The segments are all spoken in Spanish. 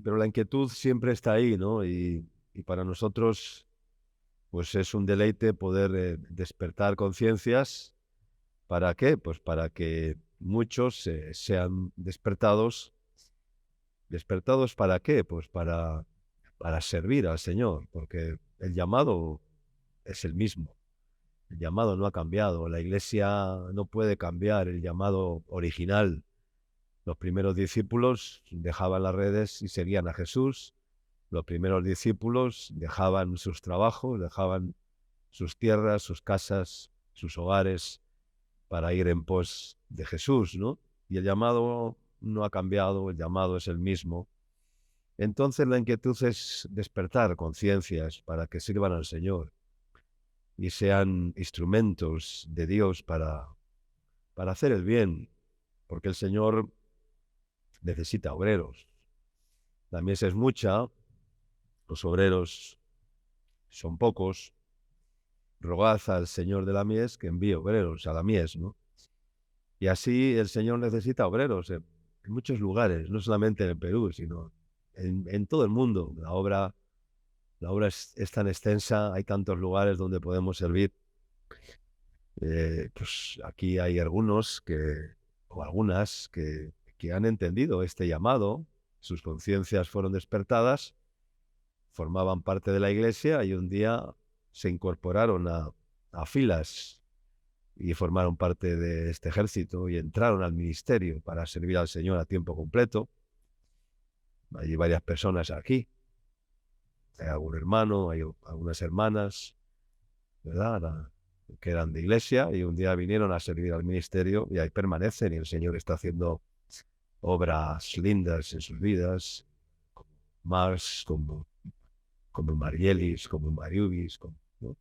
Pero la inquietud siempre está ahí, ¿no? Y para nosotros, pues es un deleite poder despertar conciencias. ¿Para qué? Pues para que muchos sean despertados. ¿Despertados para qué? Pues para servir al Señor, porque el llamado es el mismo. El llamado no ha cambiado. La Iglesia no puede cambiar el llamado original. Los primeros discípulos dejaban las redes y seguían a Jesús. Los primeros discípulos dejaban sus trabajos, dejaban sus tierras, sus casas, sus hogares para ir en pos de Jesús, ¿no? Y el llamado no ha cambiado, el llamado es el mismo. Entonces la inquietud es despertar conciencias para que sirvan al Señor y sean instrumentos de Dios para hacer el bien, porque el Señor necesita obreros. La mies es mucha, los obreros son pocos. Rogad al Señor de la mies que envíe obreros a la mies, ¿no? Y así el Señor necesita obreros en muchos lugares, no solamente en el Perú, sino en todo el mundo. La obra es tan extensa, hay tantos lugares donde podemos servir. Pues aquí hay algunos o algunas que han entendido este llamado, sus conciencias fueron despertadas, formaban parte de la Iglesia y un día se incorporaron a filas y formaron parte de este ejército y entraron al ministerio para servir al Señor a tiempo completo. Hay varias personas aquí, hay algún hermano, hay algunas hermanas, ¿verdad? Que eran de iglesia y un día vinieron a servir al ministerio y ahí permanecen y el Señor está haciendo obras lindas en sus vidas, como Mars, como Marielis, como Mariubis, ¿no?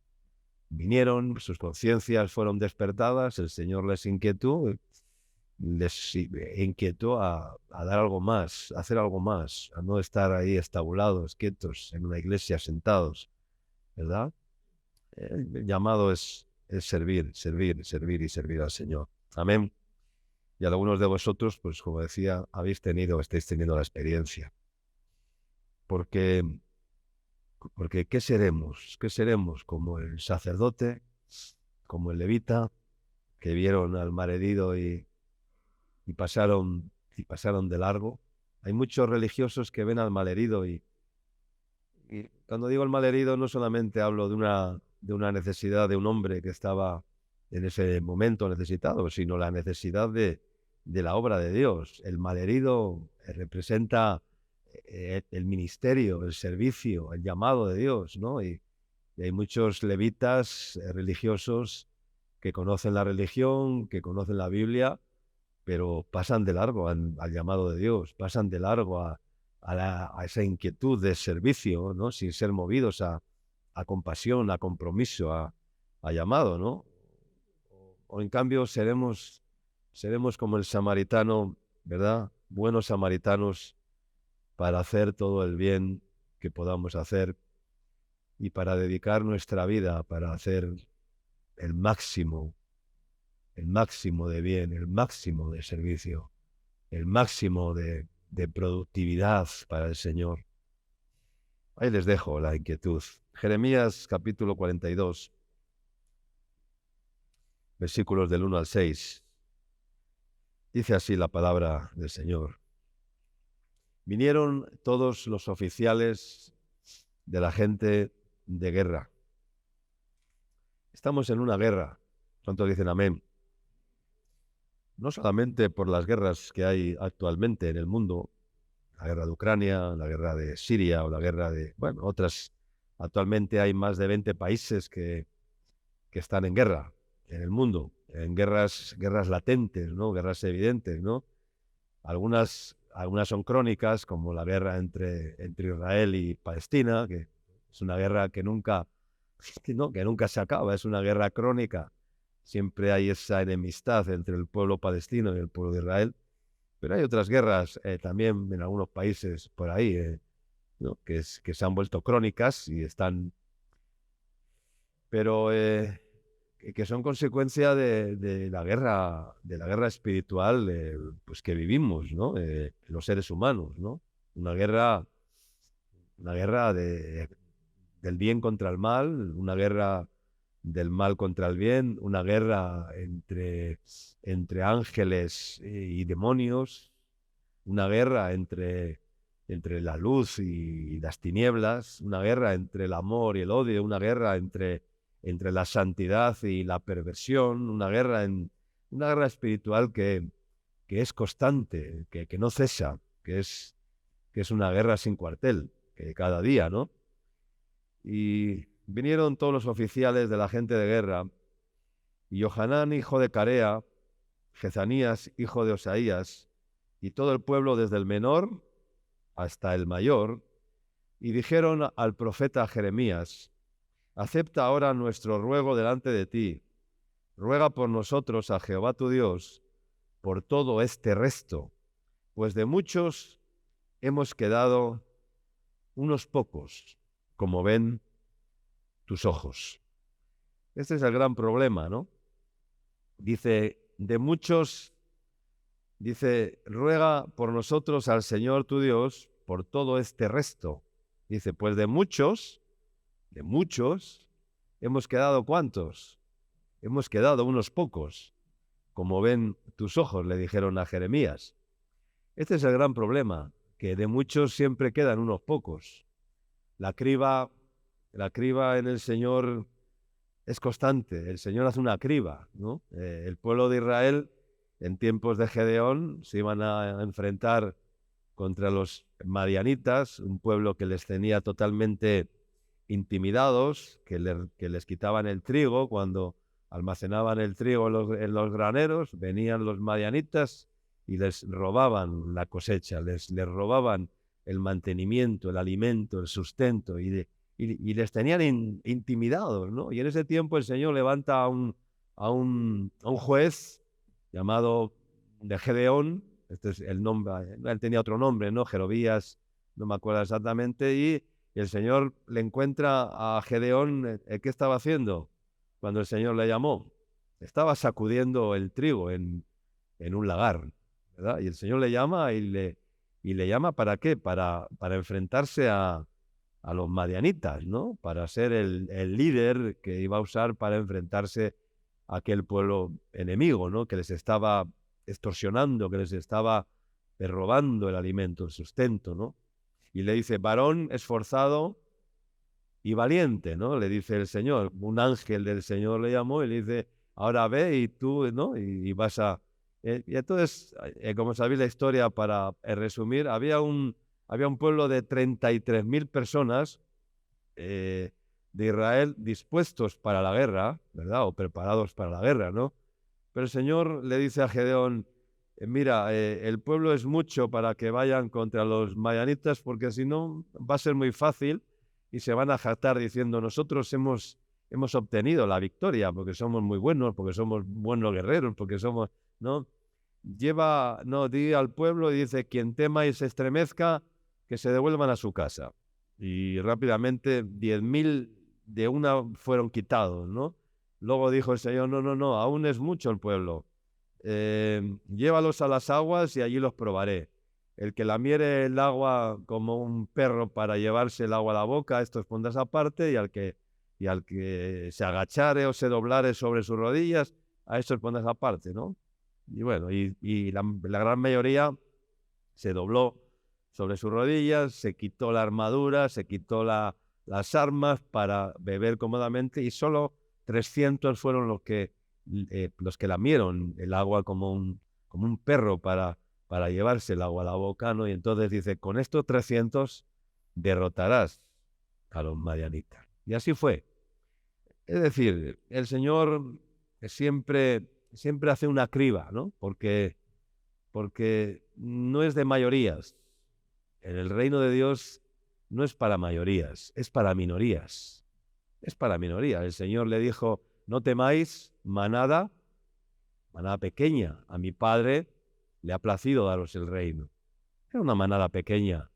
Vinieron, sus conciencias fueron despertadas, el Señor les inquietó a dar algo más, a hacer algo más, a no estar ahí estabulados, quietos, en una iglesia sentados, ¿verdad? El llamado es servir, servir, servir y servir al Señor. Amén. Y algunos de vosotros, pues como decía, estáis teniendo la experiencia. Porque ¿qué seremos? ¿Qué seremos? Como el sacerdote, como el levita, que vieron al mal herido y pasaron de largo. Hay muchos religiosos que ven al malherido y cuando digo el malherido no solamente hablo de una necesidad de un hombre que estaba en ese momento necesitado, sino la necesidad de la obra de Dios. El malherido representa el ministerio, el servicio, el llamado de Dios, ¿no? Y hay muchos levitas religiosos que conocen la religión, que conocen la Biblia, pero pasan de largo al llamado de Dios, pasan de largo a esa inquietud de servicio, ¿no? Sin ser movidos a compasión, a compromiso, a llamado, ¿no? O en cambio seremos como el samaritano, ¿verdad? Buenos samaritanos para hacer todo el bien que podamos hacer y para dedicar nuestra vida para hacer el máximo de bien, el máximo de servicio, el máximo de productividad para el Señor. Ahí les dejo la inquietud. Jeremías capítulo 42, versículos del 1 al 6. Dice así la palabra del Señor. Vinieron todos los oficiales de la gente de guerra. Estamos en una guerra. ¿Cuántos dicen amén? No solamente por las guerras que hay actualmente en el mundo, la guerra de Ucrania, la guerra de Siria o la guerra de, bueno, otras. Actualmente hay más de 20 países que están en guerra en el mundo, en guerras latentes, ¿no? Guerras evidentes, ¿no? Algunas son crónicas, como la guerra entre Israel y Palestina, que es una guerra que nunca se acaba, es una guerra crónica. Siempre hay esa enemistad entre el pueblo palestino y el pueblo de Israel. Pero hay otras guerras también en algunos países por ahí, ¿no? que se han vuelto crónicas y están... Pero que son consecuencia de la guerra espiritual pues que vivimos, ¿no? Los seres humanos, ¿no? Una guerra del bien contra el mal, una guerra del mal contra el bien, una guerra entre ángeles y demonios, una guerra entre la luz y las tinieblas, una guerra entre el amor y el odio, una guerra entre la santidad y la perversión, una guerra espiritual que es constante, que no cesa, que es una guerra sin cuartel, que cada día, ¿no? Y vinieron todos los oficiales de la gente de guerra, y Johanán, hijo de Carea, Jezanías, hijo de Osaías, y todo el pueblo desde el menor hasta el mayor, y dijeron al profeta Jeremías: acepta ahora nuestro ruego delante de ti, ruega por nosotros a Jehová tu Dios, por todo este resto, pues de muchos hemos quedado unos pocos, como ven tus ojos. Este es el gran problema, ¿no? Dice, de muchos, dice, ruega por nosotros al Señor tu Dios, por todo este resto. Dice, pues de muchos, hemos quedado ¿cuántos? Hemos quedado unos pocos, como ven tus ojos, le dijeron a Jeremías. Este es el gran problema, que de muchos siempre quedan unos pocos. La criba en el Señor es constante, el Señor hace una criba, ¿no? El pueblo de Israel, en tiempos de Gedeón, se iban a enfrentar contra los madianitas, un pueblo que les tenía totalmente intimidados, que les quitaban el trigo. Cuando almacenaban el trigo en los graneros, venían los madianitas y les robaban la cosecha, les robaban el mantenimiento, el alimento, el sustento, y les tenían intimidados, ¿no? Y en ese tiempo el Señor levanta a un juez llamado de Gedeón. Este es el nombre, él tenía otro nombre, ¿no? Jerobías, no me acuerdo exactamente, y el Señor le encuentra a Gedeón. ¿Qué estaba haciendo cuando el Señor le llamó? Estaba sacudiendo el trigo en un lagar, ¿verdad? Y el Señor le llama y le llama ¿para qué? Para enfrentarse a los madianitas, ¿no? Para ser el líder que iba a usar para enfrentarse a aquel pueblo enemigo, ¿no? Que les estaba extorsionando, que les estaba robando el alimento, el sustento, ¿no? Y le dice, varón esforzado y valiente, ¿no? Le dice el Señor. Un ángel del Señor le llamó y le dice, ahora ve y tú, ¿no? Y vas a... y entonces, como sabéis la historia, para resumir, había un pueblo de 33.000 personas de Israel dispuestos para la guerra, ¿verdad? O preparados para la guerra, ¿no? Pero el Señor le dice a Gedeón, mira, el pueblo es mucho para que vayan contra los madianitas, porque si no va a ser muy fácil y se van a jactar diciendo, nosotros hemos obtenido la victoria porque somos muy buenos, porque somos buenos guerreros, porque somos, ¿no? Di al pueblo y dice, quien tema y se estremezca, que se devuelvan a su casa. Y rápidamente 10.000 de una fueron quitados, ¿no? Luego dijo el Señor, no, aún es mucho el pueblo. Llévalos a las aguas y allí los probaré. El que lamiere el agua como un perro para llevarse el agua a la boca, estos pondrás aparte, y al que se agachare o se doblare sobre sus rodillas, a estos pondrás aparte, ¿no? Y bueno, y la gran mayoría se dobló sobre sus rodillas, se quitó la armadura, se quitó las armas para beber cómodamente, y solo 300 fueron los que lamieron el agua como un perro para para llevarse el agua a la boca, ¿no? Y entonces dice, con estos 300 derrotarás a los madianitas. Y así fue. Es decir, el Señor siempre hace una criba, ¿no? Porque no es de mayorías. En el reino de Dios no es para mayorías, es para minorías. Es para minorías. El Señor le dijo, no temáis, manada pequeña. A mi Padre le ha placido daros el reino. Era una manada pequeña,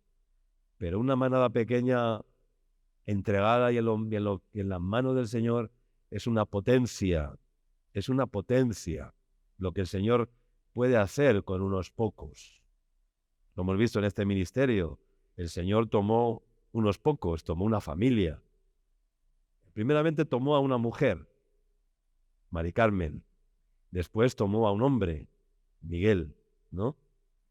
pero una manada pequeña entregada y en las manos del Señor es una potencia. Es una potencia lo que el Señor puede hacer con unos pocos. Lo hemos visto en este ministerio. El Señor tomó unos pocos, tomó una familia. Primeramente tomó a una mujer, Mari Carmen. Después tomó a un hombre, Miguel, ¿no?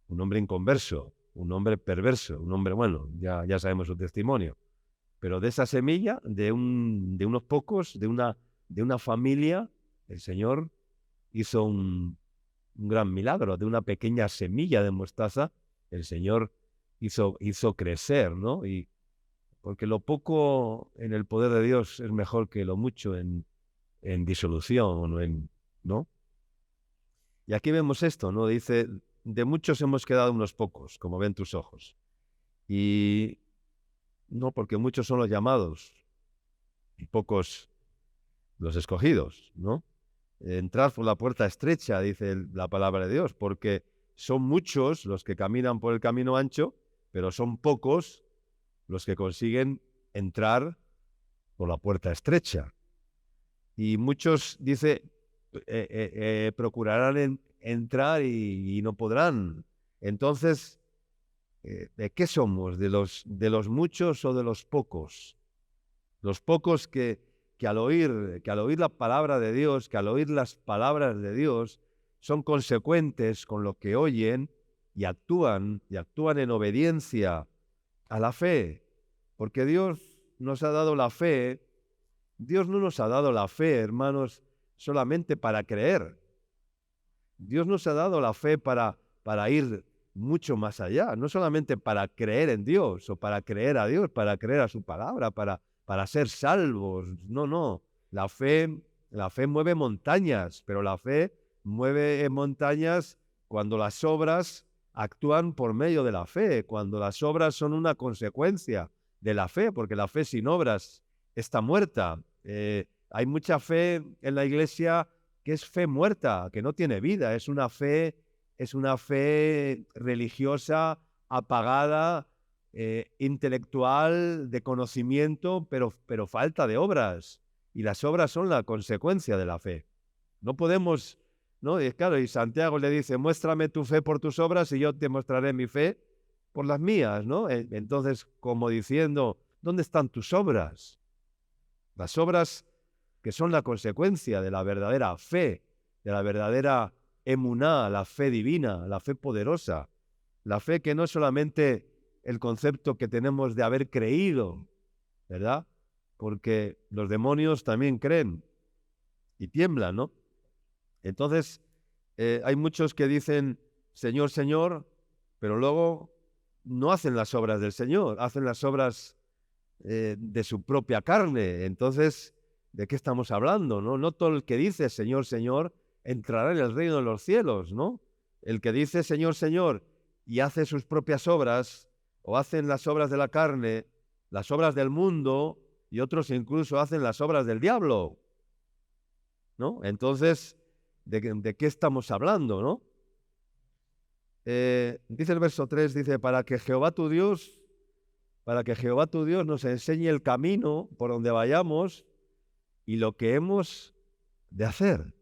Un hombre inconverso, un hombre perverso, un hombre, bueno, ya sabemos su testimonio. Pero de esa semilla, de unos pocos, de una familia, el Señor hizo un gran milagro. De una pequeña semilla de mostaza, el Señor hizo crecer, ¿no? Porque lo poco en el poder de Dios es mejor que lo mucho en disolución, ¿no? Y aquí vemos esto, ¿no? Dice, de muchos hemos quedado unos pocos, como ven tus ojos. Y no, porque muchos son los llamados y pocos los escogidos, ¿no? Entrad por la puerta estrecha, dice la palabra de Dios, porque son muchos los que caminan por el camino ancho, pero son pocos los que consiguen entrar por la puerta estrecha. Y muchos, dice, procurarán entrar y no podrán. Entonces, ¿de qué somos? ¿De los muchos o de los pocos? Los pocos que al oír la palabra de Dios, que al oír las palabras de Dios, son consecuentes con lo que oyen y actúan en obediencia a la fe. Porque Dios nos ha dado la fe. Dios no nos ha dado la fe, hermanos, solamente para creer. Dios nos ha dado la fe para ir mucho más allá, no solamente para creer en Dios o para creer a Dios, para creer a su palabra, para ser salvos. No. La fe mueve montañas, pero la fe mueve montañas cuando las obras actúan por medio de la fe, cuando las obras son una consecuencia de la fe, porque la fe sin obras está muerta. Hay mucha fe en la iglesia que es fe muerta, que no tiene vida, es una fe religiosa apagada, intelectual, de conocimiento, pero falta de obras. Y las obras son la consecuencia de la fe. No podemos, ¿no? Y claro, y Santiago le dice, muéstrame tu fe por tus obras y yo te mostraré mi fe por las mías, ¿no? Entonces, como diciendo, ¿dónde están tus obras? Las obras que son la consecuencia de la verdadera fe, de la verdadera emuná, la fe divina, la fe poderosa, la fe que no es solamente el concepto que tenemos de haber creído, ¿verdad? Porque los demonios también creen y tiemblan, ¿no? Entonces, hay muchos que dicen, Señor, Señor, pero luego no hacen las obras del Señor, hacen las obras de su propia carne. Entonces, ¿de qué estamos hablando? No todo el que dice Señor, Señor, entrará en el reino de los cielos, ¿no? El que dice Señor, Señor, y hace sus propias obras, o hacen las obras de la carne, las obras del mundo, y otros incluso hacen las obras del diablo, ¿no? Entonces, ¿de qué estamos hablando, no? Dice el verso 3, dice, para que Jehová tu Dios nos enseñe el camino por donde vayamos y lo que hemos de hacer.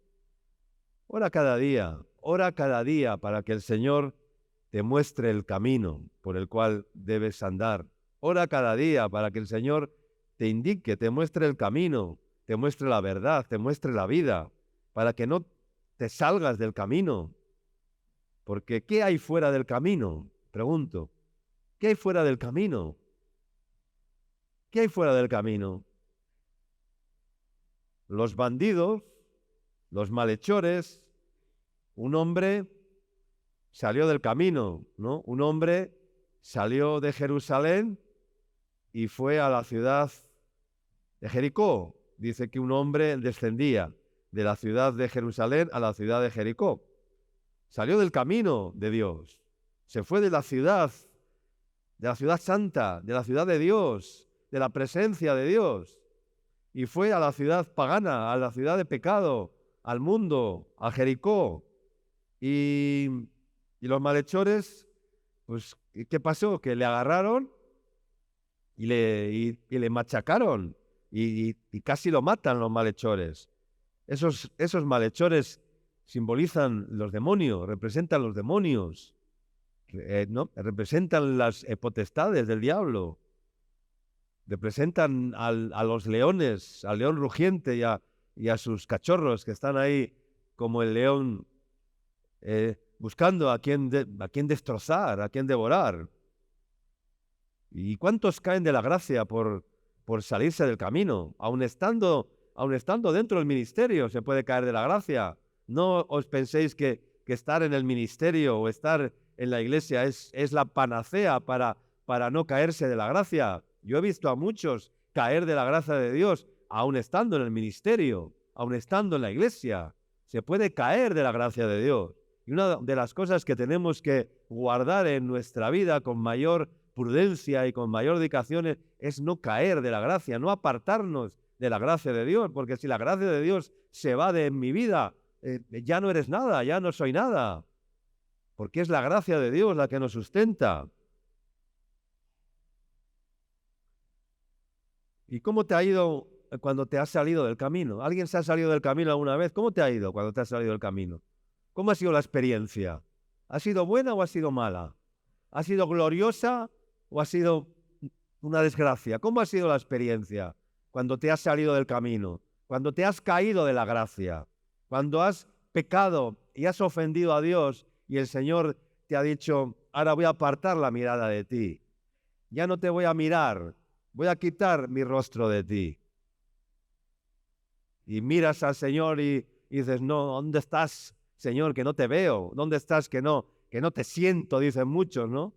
Ora cada día para que el Señor te muestre el camino por el cual debes andar. Ora cada día para que el Señor te indique, te muestre el camino, te muestre la verdad, te muestre la vida, para que no te salgas del camino. Porque ¿qué hay fuera del camino? Pregunto, ¿qué hay fuera del camino? ¿Qué hay fuera del camino? Los bandidos, los malhechores, un hombre salió del camino, ¿no? Un hombre salió de Jerusalén y fue a la ciudad de Jericó. Dice que un hombre descendía de la ciudad de Jerusalén a la ciudad de Jericó. Salió del camino de Dios. Se fue de la ciudad santa, de la ciudad de Dios, de la presencia de Dios. Y fue a la ciudad pagana, a la ciudad de pecado, al mundo, a Jericó. Y los malhechores, pues, ¿qué pasó? Que le agarraron y le machacaron y casi lo matan los malhechores. Esos malhechores simbolizan los demonios, representan los demonios, ¿no? Representan las potestades del diablo, representan a los leones, al león rugiente y a sus cachorros que están ahí como el león buscando a quien destrozar, a quien devorar. ¿Y cuántos caen de la gracia por salirse del camino? Aun estando dentro del ministerio se puede caer de la gracia. No os penséis que estar en el ministerio o estar en la iglesia es la panacea para no caerse de la gracia. Yo he visto a muchos caer de la gracia de Dios, aun estando en el ministerio, aun estando en la iglesia. Se puede caer de la gracia de Dios. Y una de las cosas que tenemos que guardar en nuestra vida con mayor prudencia y con mayor dedicación es no caer de la gracia, no apartarnos de la gracia de Dios, porque si la gracia de Dios se va de mi vida, ya no eres nada, ya no soy nada, porque es la gracia de Dios la que nos sustenta. ¿Y cómo te ha ido cuando te has salido del camino? ¿Alguien se ha salido del camino alguna vez? ¿Cómo te ha ido cuando te has salido del camino? ¿Cómo ha sido la experiencia? ¿Ha sido buena o ha sido mala? ¿Ha sido gloriosa o ha sido una desgracia? ¿Cómo ha sido la experiencia cuando te has salido del camino? Cuando te has caído de la gracia, cuando has pecado y has ofendido a Dios y el Señor te ha dicho, ahora voy a apartar la mirada de ti. Ya no te voy a mirar, voy a quitar mi rostro de ti. Y miras al Señor y dices, no, ¿dónde estás, Señor, que no te veo? ¿Dónde estás que no te siento? Dicen muchos, ¿no?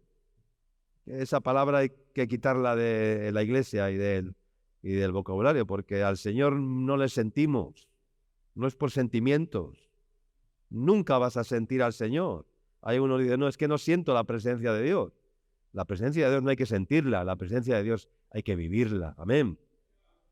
Esa palabra hay que quitarla de la iglesia y del vocabulario, porque al Señor no le sentimos, no es por sentimientos. Nunca vas a sentir al Señor. Hay uno que dice, no, es que no siento la presencia de Dios. La presencia de Dios no hay que sentirla, la presencia de Dios hay que vivirla. Amén.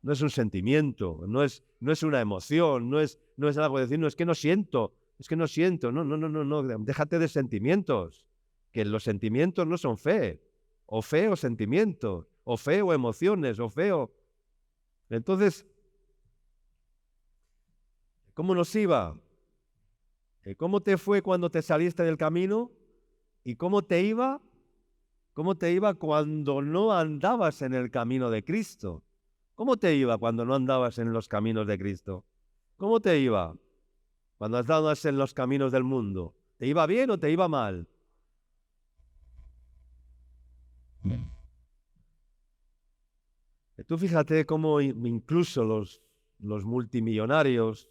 No es un sentimiento, no es una emoción, no es algo de decir, no, es que no siento, no, déjate de sentimientos, que los sentimientos no son fe o sentimientos, o fe o emociones, o fe o... Entonces, ¿cómo nos iba? ¿Cómo te fue cuando te saliste del camino? ¿Y cómo te iba? ¿Cómo te iba cuando no andabas en el camino de Cristo? ¿Cómo te iba cuando no andabas en los caminos de Cristo? ¿Cómo te iba cuando andabas en los caminos del mundo? ¿Te iba bien o te iba mal? Tú fíjate cómo incluso los multimillonarios,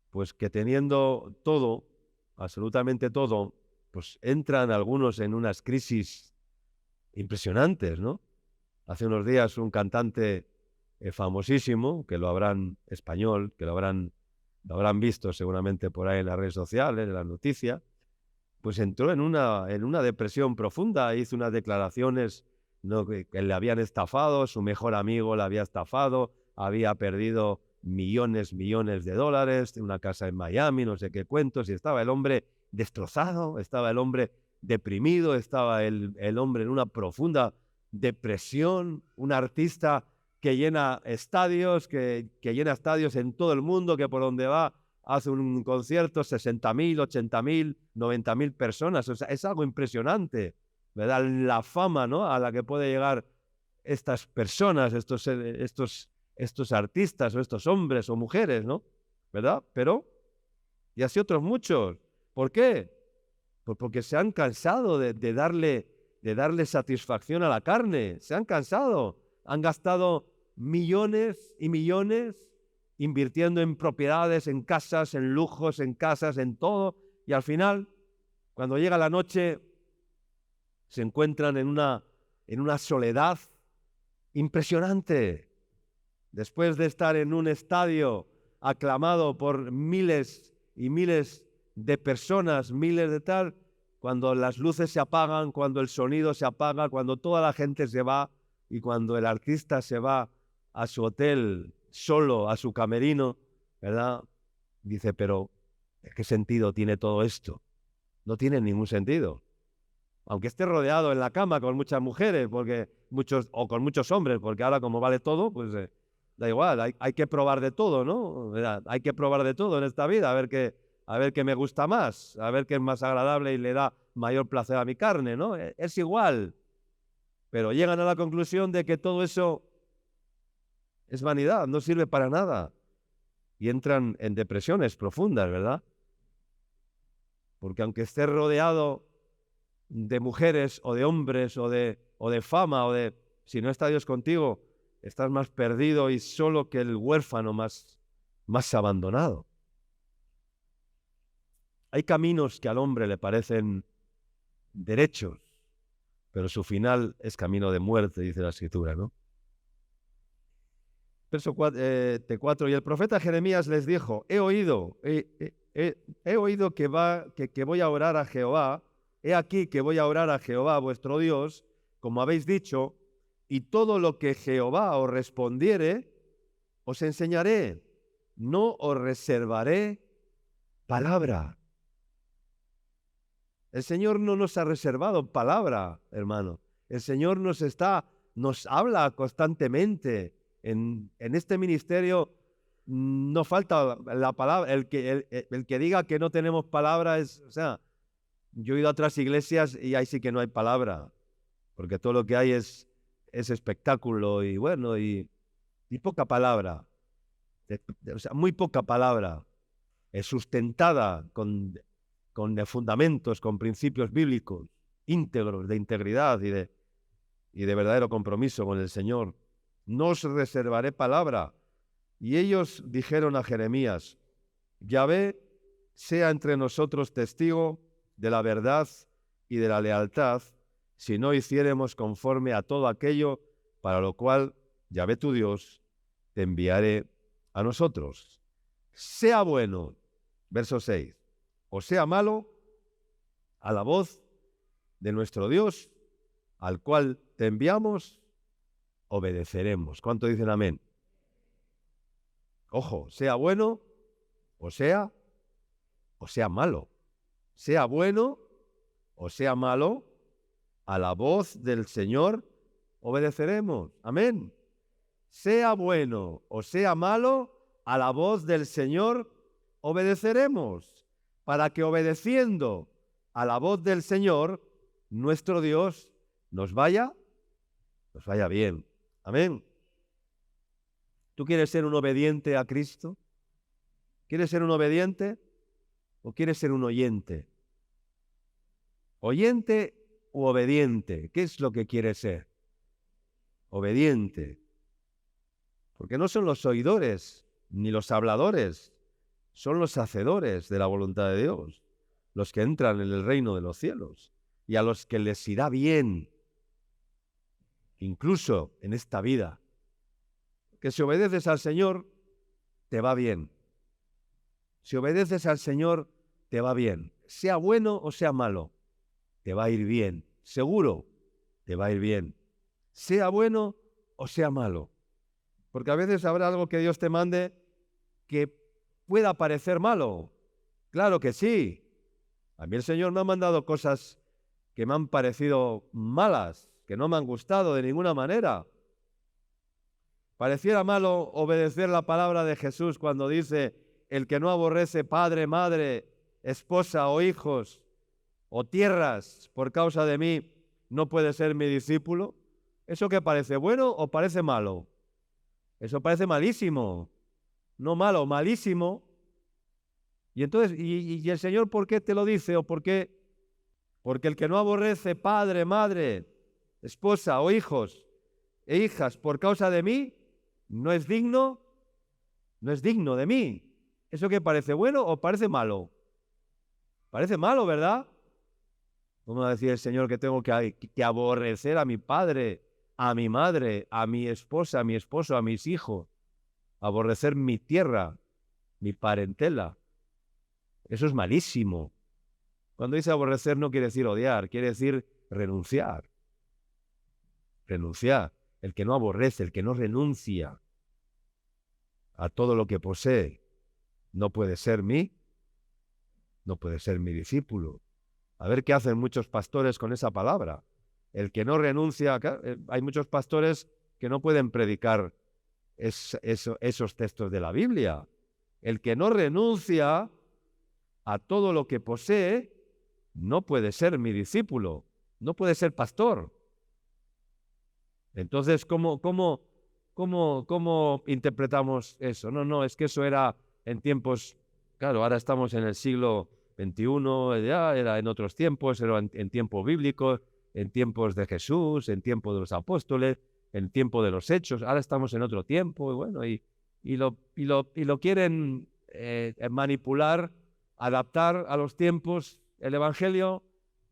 pues que teniendo todo, absolutamente todo, pues entran algunos en unas crisis impresionantes, ¿no? Hace unos días un cantante famosísimo, que lo habrán español, que lo habrán visto seguramente por ahí en las redes sociales, en las noticias, pues entró en una depresión profunda, hizo unas declaraciones, ¿no?, que le habían estafado, su mejor amigo le había estafado, había perdido millones de dólares, una casa en Miami, no sé qué cuentos, y estaba el hombre destrozado, estaba el hombre deprimido, estaba el hombre en una profunda depresión, un artista que llena estadios, que llena estadios en todo el mundo, que por donde va hace un concierto, 60.000, 80.000, 90.000 personas. O sea, es algo impresionante, ¿verdad? La fama, ¿no?, a la que puede llegar estas personas, estos artistas o estos hombres o mujeres, ¿no? ¿Verdad? Pero, y así otros muchos. ¿Por qué? Pues porque se han cansado de darle satisfacción a la carne. Se han cansado. Han gastado millones y millones invirtiendo en propiedades, en casas, en lujos, en casas, en todo. Y al final, Cuando llega la noche, se encuentran en una soledad impresionante. Después de estar en un estadio aclamado por miles y miles de personas, miles de tal, cuando las luces se apagan, cuando el sonido se apaga, cuando toda la gente se va y cuando el artista se va a su hotel solo, a su camerino, ¿verdad? Dice, pero ¿qué sentido tiene todo esto? No tiene ningún sentido. Aunque esté rodeado en la cama con muchas mujeres, o con muchos hombres, porque ahora como vale todo, pues da igual, hay que probar de todo, ¿no? ¿Verdad? Hay que probar de todo en esta vida, a ver qué me gusta más, a ver qué es más agradable y le da mayor placer a mi carne, ¿no? Es igual, pero llegan a la conclusión de que todo eso es vanidad, no sirve para nada, y entran en depresiones profundas, ¿verdad? Porque aunque estés rodeado de mujeres o de hombres o de fama si no está Dios contigo, estás más perdido y solo que el huérfano más abandonado. Hay caminos que al hombre le parecen derechos, pero su final es camino de muerte, dice la Escritura, ¿no? Verso 4, y el profeta Jeremías les dijo, he oído que voy a orar a Jehová, he aquí que voy a orar a Jehová vuestro Dios, como habéis dicho, y todo lo que Jehová os respondiere, os enseñaré, no os reservaré palabra. El Señor no nos ha reservado palabra, hermano. El Señor nos habla constantemente. En este ministerio no falta la palabra. El que diga que no tenemos palabra yo he ido a otras iglesias y ahí sí que no hay palabra, porque todo lo que hay es espectáculo y bueno, y poca palabra. Muy poca palabra. Es sustentada con fundamentos, con principios bíblicos íntegros, de integridad y de verdadero compromiso con el Señor. No os reservaré palabra. Y ellos dijeron a Jeremías, Yahvé sea entre nosotros testigo de la verdad y de la lealtad, si no hiciéremos conforme a todo aquello para lo cual Yahvé tu Dios te enviaré a nosotros. Sea bueno, verso 6, o sea malo, a la voz de nuestro Dios, al cual te enviamos, obedeceremos. ¿Cuánto dicen amén? Ojo, sea bueno o sea malo. Sea bueno o sea malo, a la voz del Señor obedeceremos. Amén. Sea bueno o sea malo, a la voz del Señor obedeceremos, para que obedeciendo a la voz del Señor, nuestro Dios, nos vaya bien. Amén. ¿Tú quieres ser un obediente a Cristo? ¿Quieres ser un obediente o quieres ser un oyente? ¿Oyente u obediente? ¿Qué es lo que quieres ser? Obediente. Porque no son los oidores ni los habladores, son los hacedores de la voluntad de Dios, los que entran en el reino de los cielos y a los que les irá bien, incluso en esta vida. Que si obedeces al Señor, te va bien. Si obedeces al Señor, te va bien. Sea bueno o sea malo, te va a ir bien. Seguro, te va a ir bien. Sea bueno o sea malo. Porque a veces habrá algo que Dios te mande que pueda parecer malo. Claro que sí. A mí el Señor me ha mandado cosas que me han parecido malas, que no me han gustado de ninguna manera. Pareciera malo obedecer la palabra de Jesús cuando dice, el que no aborrece padre, madre, esposa o hijos o tierras por causa de mí, no puede ser mi discípulo. ¿Eso qué parece? ¿Bueno o parece malo? Eso parece malísimo. No malo, malísimo. Y entonces, ¿y el Señor por qué te lo dice? ¿O por qué? Porque el que no aborrece padre, madre, esposa o hijos e hijas por causa de mí, no es digno de mí. ¿Eso qué parece? ¿Bueno o parece malo? Parece malo, ¿verdad? ¿Cómo va a decir el Señor que tengo que aborrecer a mi padre, a mi madre, a mi esposa, a mi esposo, a mis hijos? Aborrecer mi tierra, mi parentela. Eso es malísimo. Cuando dice aborrecer no quiere decir odiar, quiere decir renunciar. Renunciar. El que no aborrece, el que no renuncia a todo lo que posee, no puede ser mi discípulo. A ver qué hacen muchos pastores con esa palabra. El que no renuncia, hay muchos pastores que no pueden predicar esos textos de la Biblia. El que no renuncia a todo lo que posee, no puede ser mi discípulo, no puede ser pastor. Entonces, ¿cómo interpretamos eso? No, es que eso era en tiempos, claro, ahora estamos en el siglo XXI, ya era en otros tiempos, era en tiempos bíblicos, en tiempos de Jesús, en tiempos de los apóstoles, en tiempo de los hechos, ahora estamos en otro tiempo, y bueno, y lo quieren manipular, adaptar a los tiempos. El Evangelio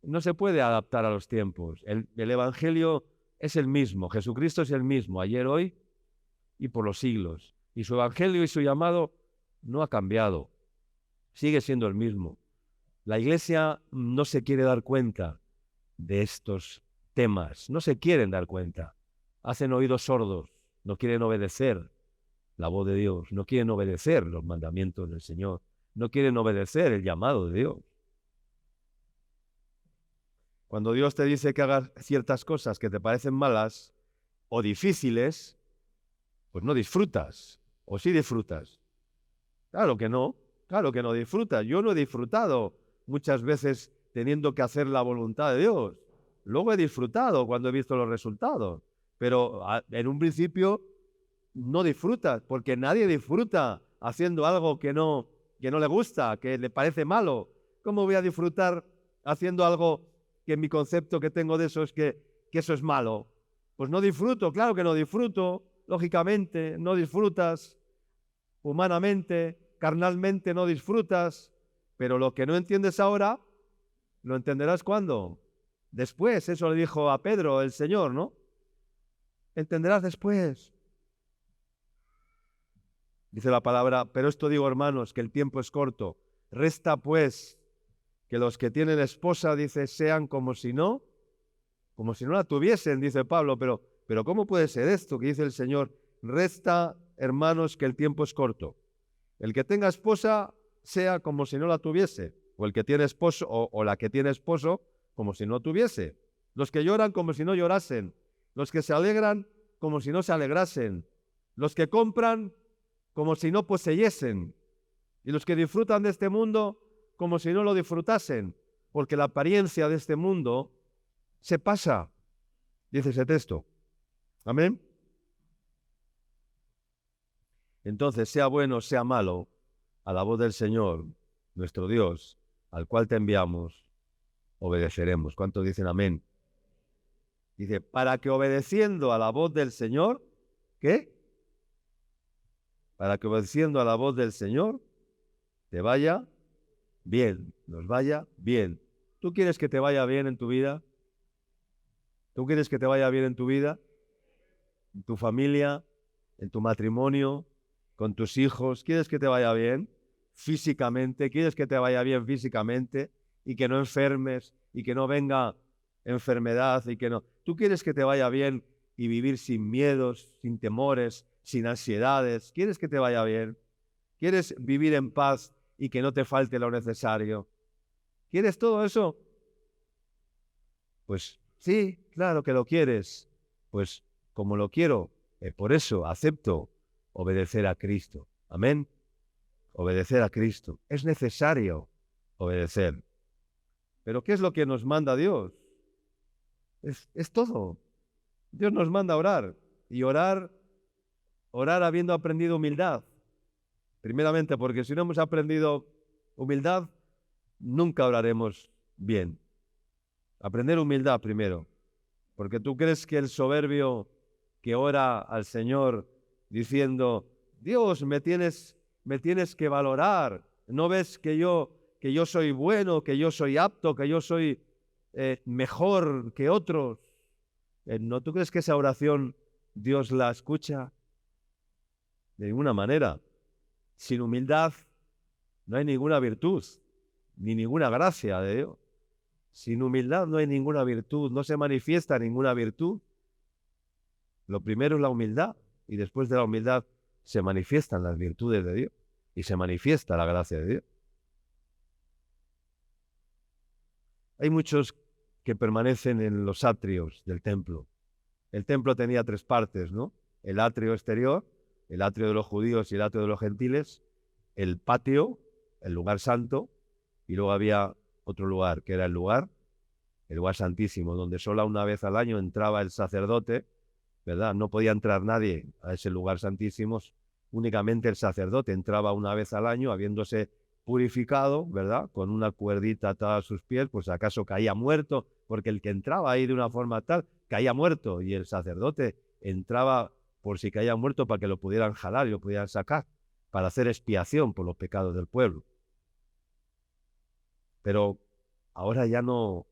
no se puede adaptar a los tiempos. El Evangelio es el mismo, Jesucristo es el mismo, ayer, hoy y por los siglos. Y su Evangelio y su llamado no ha cambiado, sigue siendo el mismo. La Iglesia no se quiere dar cuenta de estos temas, no se quieren dar cuenta. Hacen oídos sordos, no quieren obedecer la voz de Dios, no quieren obedecer los mandamientos del Señor, no quieren obedecer el llamado de Dios. Cuando Dios te dice que hagas ciertas cosas que te parecen malas o difíciles, pues no disfrutas, o sí disfrutas. Claro que no disfrutas. Yo no he disfrutado muchas veces teniendo que hacer la voluntad de Dios. Luego he disfrutado cuando he visto los resultados, pero en un principio no disfrutas, porque nadie disfruta haciendo algo que no le gusta, que le parece malo. ¿Cómo voy a disfrutar haciendo algo que mi concepto que tengo de eso es que eso es malo? Pues no disfruto, claro que no disfruto, lógicamente, no disfrutas humanamente, carnalmente no disfrutas, pero lo que no entiendes ahora, lo entenderás ¿cuándo? Después, eso le dijo a Pedro el Señor, ¿no? Entenderás después. Dice la palabra, pero esto digo, hermanos, que el tiempo es corto. Resta pues que los que tienen esposa, dice, sean como si no la tuviesen, dice Pablo, pero ¿cómo puede ser esto que dice el Señor? Resta, hermanos, que el tiempo es corto. El que tenga esposa, sea como si no la tuviese, o el que tiene esposo, o la que tiene esposo, como si no tuviese. Los que lloran como si no llorasen, los que se alegran como si no se alegrasen, los que compran como si no poseyesen, y los que disfrutan de este mundo como si no lo disfrutasen, porque la apariencia de este mundo se pasa, dice ese texto. Amén. Entonces, sea bueno, sea malo, a la voz del Señor, nuestro Dios, al cual te enviamos, obedeceremos. ¿Cuántos dicen amén? Dice, para que obedeciendo a la voz del Señor, ¿qué? Para que obedeciendo a la voz del Señor, te vaya bien, nos vaya bien. ¿Tú quieres que te vaya bien en tu vida? ¿Tú quieres que te vaya bien en tu vida? ¿En tu familia? ¿En tu matrimonio? ¿Con tus hijos? ¿Quieres que te vaya bien físicamente? ¿Quieres que te vaya bien físicamente? Y que no enfermes, y que no venga enfermedad, y que no... ¿Tú quieres que te vaya bien y vivir sin miedos, sin temores, sin ansiedades? ¿Quieres que te vaya bien? ¿Quieres vivir en paz y que no te falte lo necesario? ¿Quieres todo eso? Pues sí, claro que lo quieres. Pues como lo quiero, por eso acepto obedecer a Cristo. Amén. Obedecer a Cristo. Es necesario obedecer. Pero ¿qué es lo que nos manda Dios? Es todo. Dios nos manda a orar. Y orar habiendo aprendido humildad. Primeramente, porque si no hemos aprendido humildad, nunca oraremos bien. Aprender humildad primero. Porque tú crees que el soberbio que ora al Señor diciendo, Dios, me tienes que valorar, ¿no ves que yo soy bueno, que yo soy apto, que yo soy mejor que otros. ¿No tú crees que esa oración Dios la escucha? De ninguna manera. Sin humildad no hay ninguna virtud, ni ninguna gracia de Dios. Sin humildad no hay ninguna virtud, no se manifiesta ninguna virtud. Lo primero es la humildad y después de la humildad se manifiestan las virtudes de Dios y se manifiesta la gracia de Dios. Hay muchos que permanecen en los atrios del templo. El templo tenía 3 partes, ¿no? El atrio exterior, el atrio de los judíos y el atrio de los gentiles, el patio, el lugar santo, y luego había otro lugar, que era el lugar santísimo, donde solo una vez al año entraba el sacerdote, ¿verdad? No podía entrar nadie a ese lugar santísimo, únicamente el sacerdote entraba una vez al año, habiéndose purificado, ¿verdad? Con una cuerdita atada a sus pies, pues acaso caía muerto, porque el que entraba ahí de una forma tal, caía muerto, y el sacerdote entraba por si caía muerto para que lo pudieran jalar y lo pudieran sacar, para hacer expiación por los pecados del pueblo. Pero ahora ya no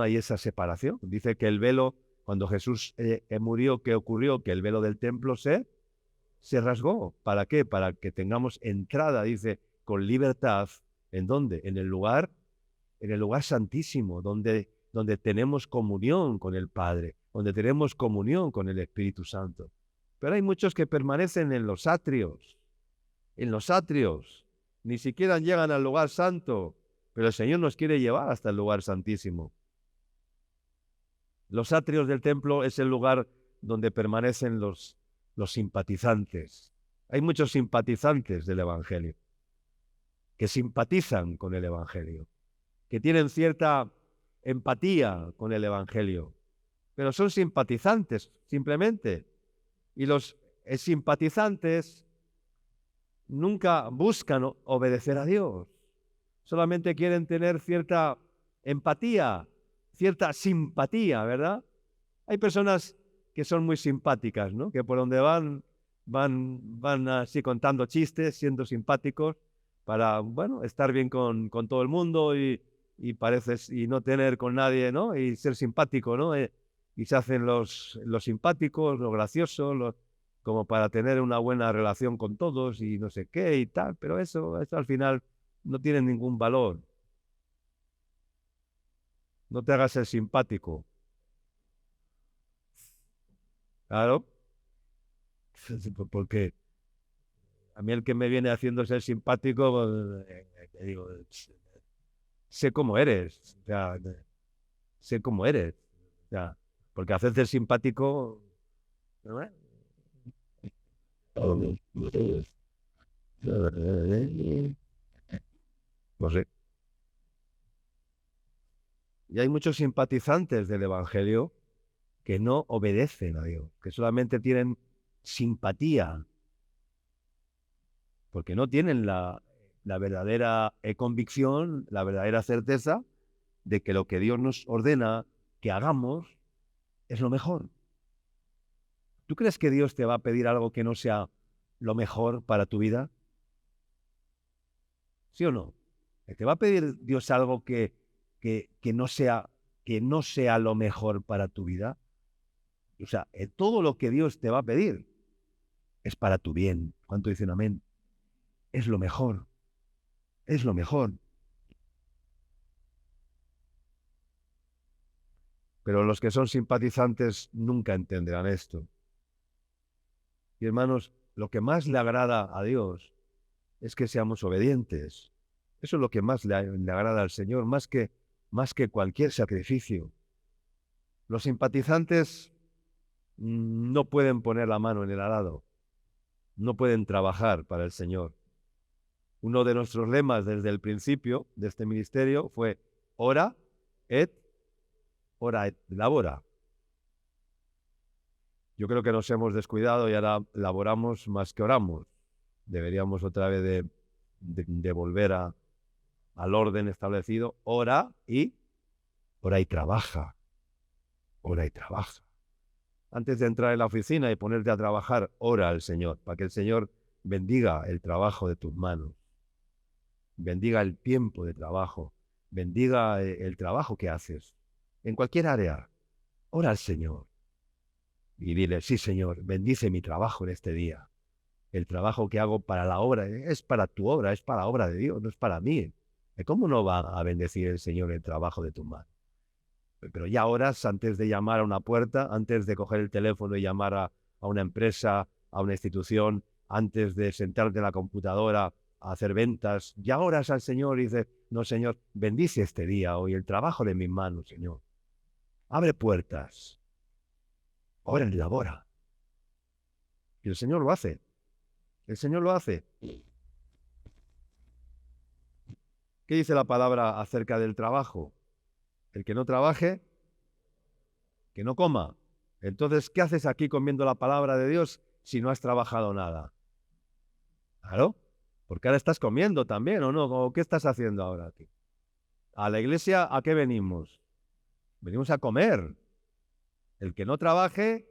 hay esa separación. Dice que el velo, cuando Jesús murió, ¿qué ocurrió? Que el velo del templo se rasgó. ¿Para qué? Para que tengamos entrada, dice, con libertad. ¿En dónde? En el lugar santísimo, donde tenemos comunión con el Padre, donde tenemos comunión con el Espíritu Santo. Pero hay muchos que permanecen en los atrios, ni siquiera llegan al lugar santo, pero el Señor nos quiere llevar hasta el lugar santísimo. Los atrios del templo es el lugar donde permanecen los simpatizantes. Hay muchos simpatizantes del Evangelio, que simpatizan con el Evangelio, que tienen cierta empatía con el Evangelio, pero son simpatizantes simplemente. Y los simpatizantes nunca buscan obedecer a Dios, solamente quieren tener cierta empatía, cierta simpatía, ¿verdad? Hay personas que son muy simpáticas, ¿no? Que por donde van así contando chistes, siendo simpáticos, para, bueno, estar bien con todo el mundo y no tener con nadie, ¿no? Y ser simpático, ¿no? Y se hacen los simpáticos, los graciosos, como para tener una buena relación con todos y no sé qué y tal, pero eso al final no tiene ningún valor. No te hagas el simpático. Claro, porque a mí el que me viene haciendo ser simpático, te digo, sé cómo eres, o sea, sé cómo eres, o sea, porque hacerte simpático, ¿no? No sé. Y hay muchos simpatizantes del Evangelio que no obedecen a Dios, que solamente tienen simpatía, porque no tienen la verdadera convicción, la verdadera certeza de que lo que Dios nos ordena que hagamos es lo mejor. ¿Tú crees que Dios te va a pedir algo que no sea lo mejor para tu vida? ¿Sí o no? ¿Te va a pedir Dios algo que no sea lo mejor para tu vida? O sea, todo lo que Dios te va a pedir es para tu bien. ¿Cuánto dicen amén? Es lo mejor. Es lo mejor. Pero los que son simpatizantes nunca entenderán esto. Y hermanos, lo que más le agrada a Dios es que seamos obedientes. Eso es lo que más le agrada al Señor, más que cualquier sacrificio. Los simpatizantes no pueden poner la mano en el arado, no pueden trabajar para el Señor. Uno de nuestros lemas desde el principio de este ministerio fue ora et labora. Yo creo que nos hemos descuidado y ahora laboramos más que oramos. Deberíamos otra vez de volver al orden establecido. Ora y trabaja. Ora y trabaja. Antes de entrar en la oficina y ponerte a trabajar, ora al Señor, para que el Señor bendiga el trabajo de tus manos, bendiga el tiempo de trabajo, bendiga el trabajo que haces. en cualquier área, ora al Señor y dile, sí, Señor, bendice mi trabajo en este día. El trabajo que hago para la obra, es para tu obra, es para la obra de Dios, no es para mí. ¿Cómo no va a bendecir el Señor el trabajo de tu mano? Pero ya oras antes de llamar a una puerta, antes de coger el teléfono y llamar a una empresa, a una institución, antes de sentarte en la computadora a hacer ventas, ya oras al Señor y dices, no, Señor, bendice este día hoy, el trabajo de mis manos, Señor. Abre puertas, ora y labora. Y el Señor lo hace. El Señor lo hace. ¿Qué dice la palabra acerca del trabajo? El que no trabaje, que no coma. Entonces, ¿qué haces aquí comiendo la palabra de Dios si no has trabajado nada? Claro, porque ahora estás comiendo también, ¿o no? ¿O qué estás haciendo ahora aquí? A la iglesia, ¿a qué venimos? Venimos a comer. El que no trabaje,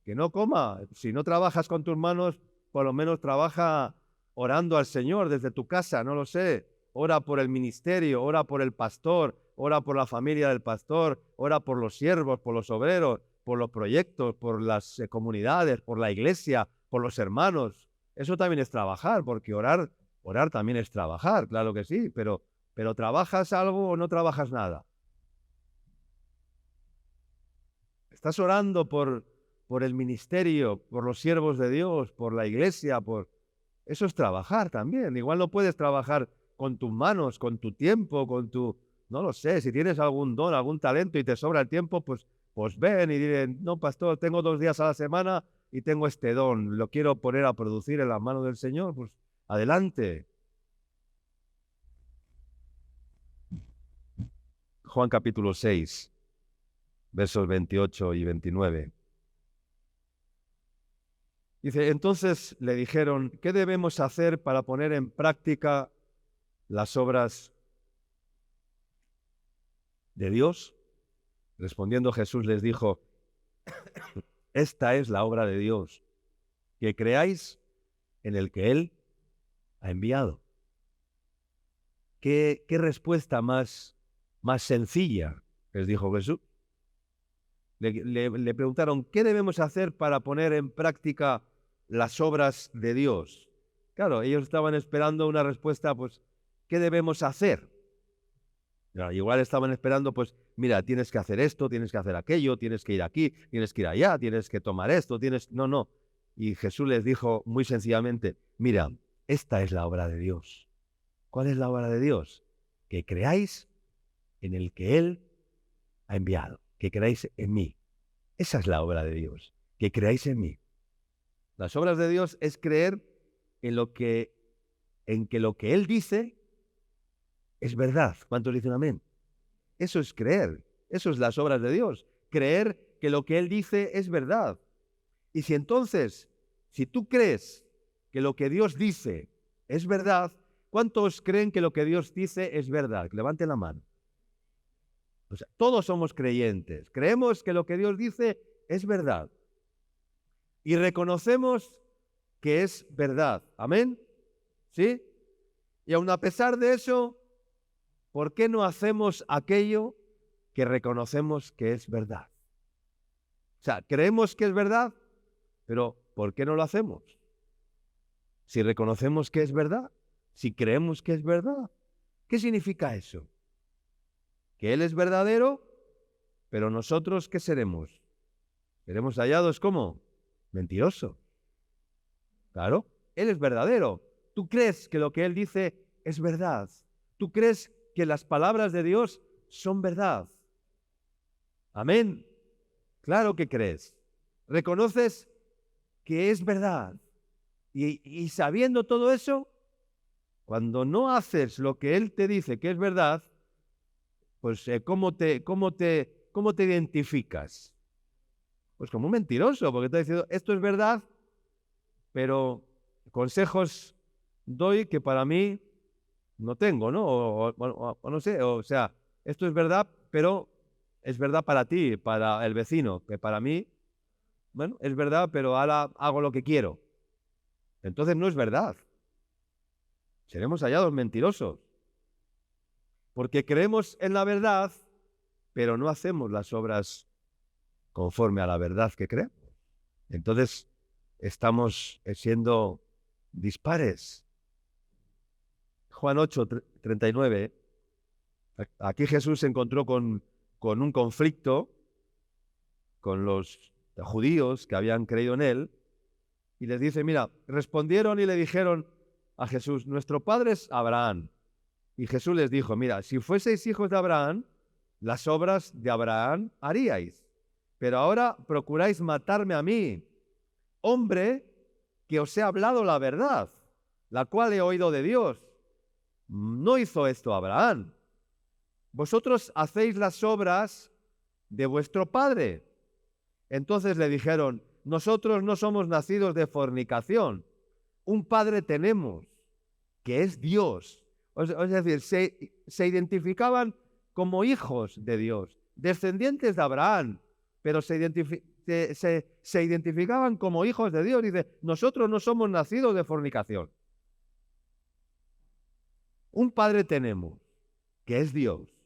que no coma. Si no trabajas con tus manos, por lo menos trabaja orando al Señor desde tu casa, no lo sé. Ora por el ministerio, ora por el pastor, ora por la familia del pastor, ora por los siervos, por los obreros, por los proyectos, por las comunidades, por la iglesia, por los hermanos. Eso también es trabajar, porque orar también es trabajar, claro que sí, pero ¿trabajas algo o no trabajas nada? Estás orando por el ministerio, por los siervos de Dios, por la iglesia, Eso es trabajar también. Igual no puedes trabajar con tus manos, con tu tiempo, no lo sé, si tienes algún don, algún talento y te sobra el tiempo, pues ven y dile, no, pastor, tengo 2 días a la semana y tengo este don, lo quiero poner a producir en las manos del Señor, pues adelante. Juan capítulo 6, versos 28 y 29. Dice, entonces le dijeron, ¿qué debemos hacer para poner en práctica las obras de Dios? Respondiendo Jesús les dijo, esta es la obra de Dios, que creáis en el que Él ha enviado. ¿Qué respuesta más sencilla? Les dijo Jesús. Le preguntaron, ¿qué debemos hacer para poner en práctica las obras de Dios? Claro, ellos estaban esperando una respuesta, pues, ¿qué debemos hacer? Igual estaban esperando, pues, mira, tienes que hacer esto, tienes que hacer aquello, tienes que ir aquí, tienes que ir allá, tienes que tomar esto, No. Y Jesús les dijo muy sencillamente, mira, esta es la obra de Dios. ¿Cuál es la obra de Dios? Que creáis en el que Él ha enviado, que creáis en mí. Esa es la obra de Dios, que creáis en mí. Las obras de Dios es creer en que lo que Él dice es verdad. ¿Cuántos dicen amén? Eso es creer. Eso es las obras de Dios. Creer que lo que Él dice es verdad. Y si entonces, si tú crees que lo que Dios dice es verdad, ¿cuántos creen que lo que Dios dice es verdad? Levanten la mano. O sea, todos somos creyentes. Creemos que lo que Dios dice es verdad. Y reconocemos que es verdad. ¿Amén? ¿Sí? Y aun a pesar de eso, ¿por qué no hacemos aquello que reconocemos que es verdad? O sea, creemos que es verdad, pero ¿por qué no lo hacemos? Si reconocemos que es verdad, si creemos que es verdad, ¿qué significa eso? Que Él es verdadero, pero nosotros, ¿qué seremos? ¿Seremos hallados como? Mentiroso. Claro, Él es verdadero. Tú crees que lo que Él dice es verdad. Tú crees que las palabras de Dios son verdad. Amén. Claro que crees. Reconoces que es verdad. Y sabiendo todo eso, cuando no haces lo que Él te dice que es verdad, pues ¿cómo te identificas? Pues como un mentiroso, porque te ha diciendo, esto es verdad, pero consejos doy que para mí no tengo, ¿no? O no sé, o sea, esto es verdad, pero es verdad para ti, para el vecino, que para mí, bueno, es verdad, pero ahora hago lo que quiero. Entonces no es verdad. Seremos hallados mentirosos. Porque creemos en la verdad, pero no hacemos las obras conforme a la verdad que creemos. Entonces estamos siendo dispares. Juan 8:39. Aquí Jesús se encontró con un conflicto con los judíos que habían creído en él y les dice, mira, respondieron y le dijeron a Jesús, nuestro padre es Abraham. Y Jesús les dijo, mira, si fueseis hijos de Abraham, las obras de Abraham haríais. Pero ahora procuráis matarme a mí, hombre que os he hablado la verdad, la cual he oído de Dios. No hizo esto Abraham. Vosotros hacéis las obras de vuestro padre. Entonces le dijeron, nosotros no somos nacidos de fornicación. Un padre tenemos, que es Dios. Es decir, se identificaban como hijos de Dios, descendientes de Abraham, pero se identificaban como hijos de Dios. Dice, nosotros no somos nacidos de fornicación. Un padre tenemos, que es Dios.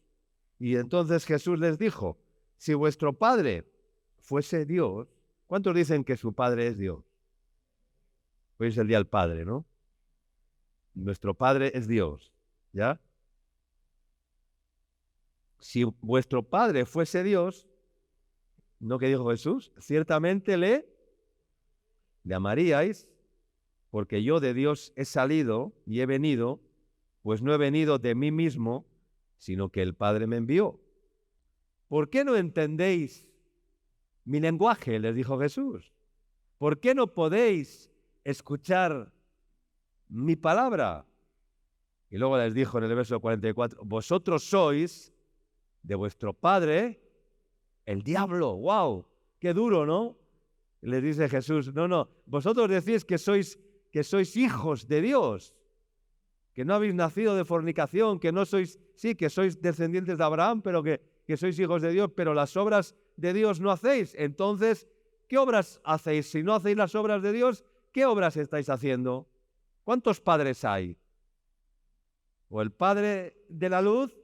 Y entonces Jesús les dijo, si vuestro padre fuese Dios, ¿cuántos dicen que su padre es Dios? Hoy es el día del padre, ¿no? Nuestro padre es Dios, ¿ya? Si vuestro padre fuese Dios, ¿no que dijo Jesús? Ciertamente le amaríais, porque yo de Dios he salido y he venido, pues no he venido de mí mismo, sino que el Padre me envió. ¿Por qué no entendéis mi lenguaje? Les dijo Jesús. ¿Por qué no podéis escuchar mi palabra? Y luego les dijo en el verso 44, vosotros sois de vuestro padre el diablo. ¡Wow! ¡Qué duro!, ¿no? Les dice Jesús, no, vosotros decís que sois hijos de Dios, que no habéis nacido de fornicación, que no sois, sí, que sois descendientes de Abraham, pero que sois hijos de Dios, pero las obras de Dios no hacéis. Entonces, ¿qué obras hacéis? Si no hacéis las obras de Dios, ¿qué obras estáis haciendo? ¿Cuántos padres hay? ¿O el padre de la luz,